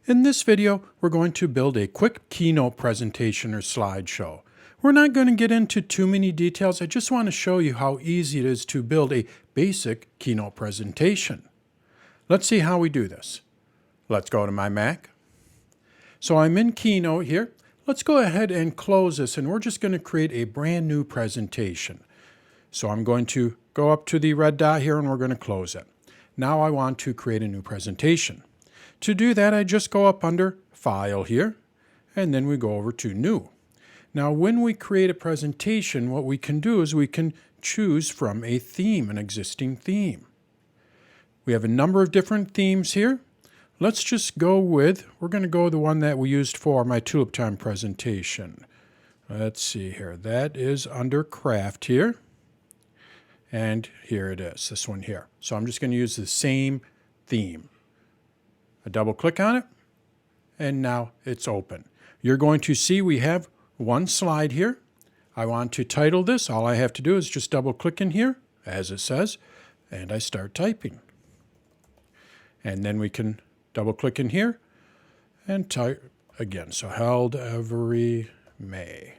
In this video, we're going to build a quick keynote presentation or slideshow. We're not going to get into too many details. I just want to show you how easy it is to build a basic keynote presentation. Let's see how we do this. Let's go to my Mac. So I'm in Keynote here. Let's go ahead and close this, and we're just going to create a brand new presentation. So I'm going to go up to the red dot here, and we're going to close it. Now I want to create a new presentation. To do that, I just go up under File here, and then we go over to New. Now, when we create a presentation, what we can do is we can choose from a theme, an existing theme. We have a number of different themes here. Let's just go with, we're going to go with the one that we used for my Tulip Time presentation. Let's see here. That is under Craft here. And here it is, this one here. So I'm just going to use the same theme. I double click on it, and now it's open. You're going to see we have one slide here. I want to title this. All I have to do is just double click in here, as it says, and I start typing. And then we can double click in here and type again. So held every May.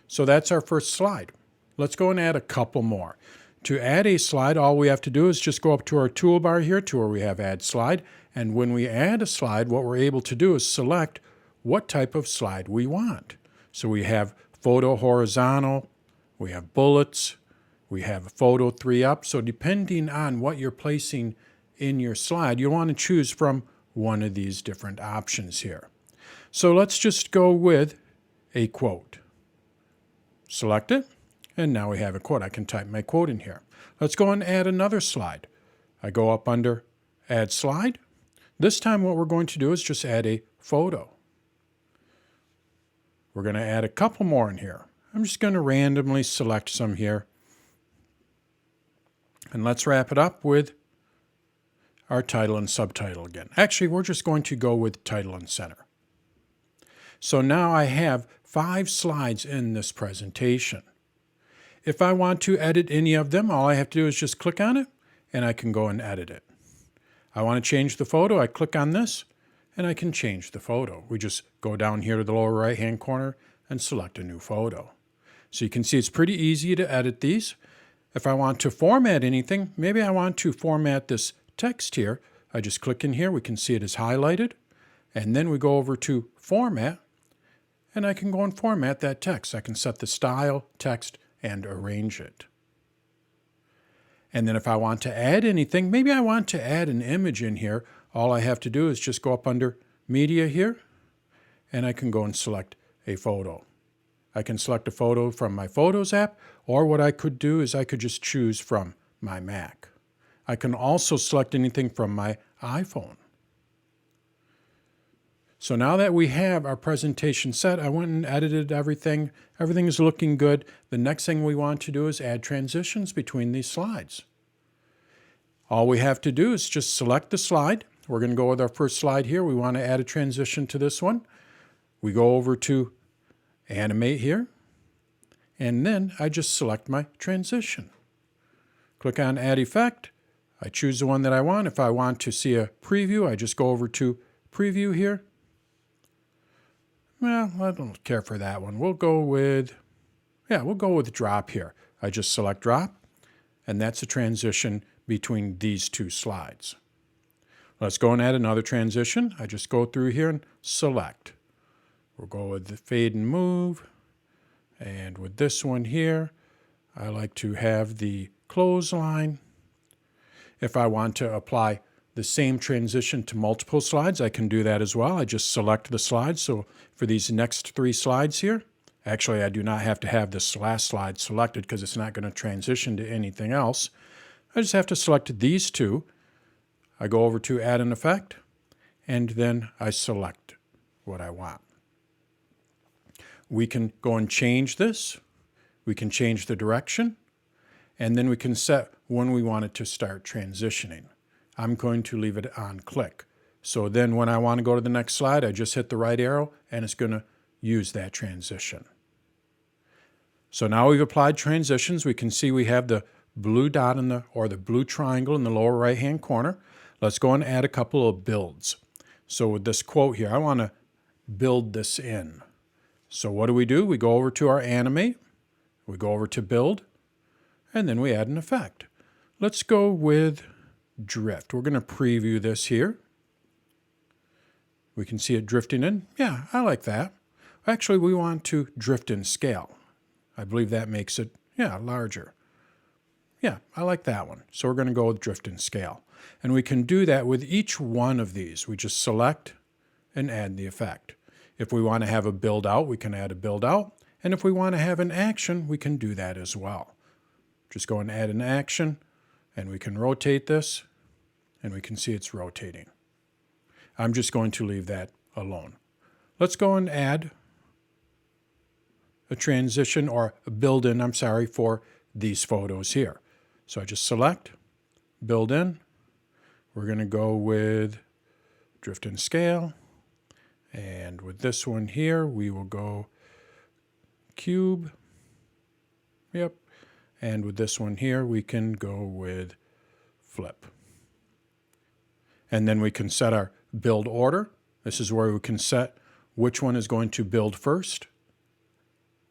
So that's our first slide. Let's go and add a couple more. To add a slide, all we have to do is just go up to our toolbar here to where we have Add Slide. And when we add a slide, what we're able to do is select what type of slide we want. So we have photo horizontal, we have bullets, we have photo 3 up. So depending on what you're placing in your slide, you want to choose from one of these different options here. So let's just go with a quote. Select it. And now we have a quote. I can type my quote in here. Let's go and add another slide. I go up under Add Slide. This time what we're going to do is just add a photo. We're going to add a couple more in here. I'm just going to randomly select some here. And let's wrap it up with our title and subtitle again. Actually, we're just going to go with title and center. So now I have 5 slides in this presentation. If I want to edit any of them, all I have to do is just click on it, and I can go and edit it. I want to change the photo. I click on this, and I can change the photo. We just go down here to the lower right-hand corner and select a new photo. So you can see it's pretty easy to edit these. If I want to format anything, maybe I want to format this text here. I just click in here. We can see it is highlighted. And then we go over to Format, and I can go and format that text. I can set the style, text, and arrange it. And then if I want to add anything, maybe I want to add an image in here, all I have to do is just go up under Media here, and I can go and select a photo. I can select a photo from my Photos app, or what I could do is I could just choose from my Mac. I can also select anything from my iPhone. So now that we have our presentation set, I went and edited everything. Everything is looking good. The next thing we want to do is add transitions between these slides. All we have to do is just select the slide. We're going to go with our first slide here. We want to add a transition to this one. We go over to Animate here, and then I just select my transition. Click on Add Effect. I choose the one that I want. If I want to see a preview, I just go over to Preview here. Well, I don't care for that one. We'll go with drop here. I just select drop, and that's a transition between these two slides. Let's go and add another transition. I just go through here and select. We'll go with the fade and move. And with this one here, I like to have the clothesline. If I want to apply the same transition to multiple slides, I can do that as well. I just select the slide. So for these next 3 slides here, actually I do not have to have this last slide selected because it's not going to transition to anything else. I just have to select these 2. I go over to Add an Effect, and then I select what I want. We can go and change this. We can change the direction, and then we can set when we want it to start transitioning. I'm going to leave it on click. So then when I want to go to the next slide, I just hit the right arrow and it's going to use that transition. So now we've applied transitions. We can see we have the blue dot or the blue triangle in the lower right-hand corner. Let's go and add a couple of builds. So with this quote here, I want to build this in. So what do? We go over to our animate, we go over to build, and then we add an effect. Let's go with drift. We're going to preview this here. We can see it drifting in. Yeah, I like that. Actually, we want to drift in scale. I believe that makes it, larger. Yeah, I like that one. So we're going to go with drift in scale. And we can do that with each one of these. We just select and add the effect. If we want to have a build out, we can add a build out. And if we want to have an action, we can do that as well. Just go and add an action, and we can rotate this, and we can see it's rotating. I'm just going to leave that alone. Let's go and add a transition or a build-in, for these photos here. So I just select, build in. We're going to go with drift in scale. And with this one here, we will go cube. Yep. And with this one here, we can go with flip. And then we can set our build order. This is where we can set which one is going to build first.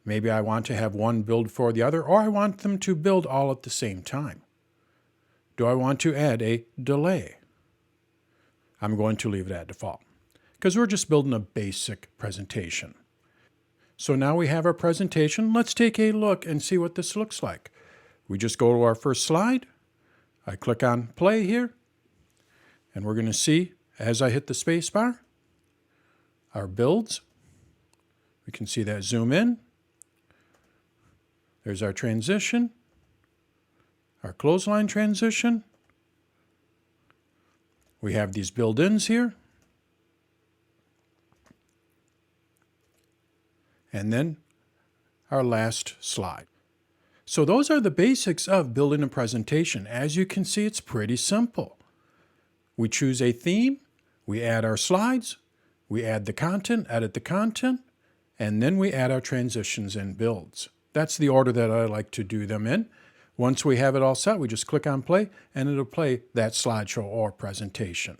Maybe I want to have one build for the other, or I want them to build all at the same time. Do I want to add a delay? I'm going to leave it at default because we're just building a basic presentation. So now we have our presentation. Let's take a look and see what this looks like. We just go to our first slide. I click on play here, and we're going to see, as I hit the space bar, our builds. We can see that zoom in. There's our transition, our clothesline transition. We have these build-ins here. And then our last slide. So those are the basics of building a presentation. As you can see, it's pretty simple. We choose a theme, we add our slides, we add the content, edit the content, and then we add our transitions and builds. That's the order that I like to do them in. Once we have it all set, we just click on play, and it'll play that slideshow or presentation.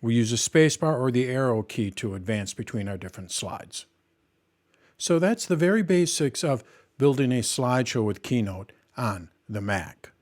We use a spacebar or the arrow key to advance between our different slides. So that's the very basics of building a slideshow with Keynote on the Mac.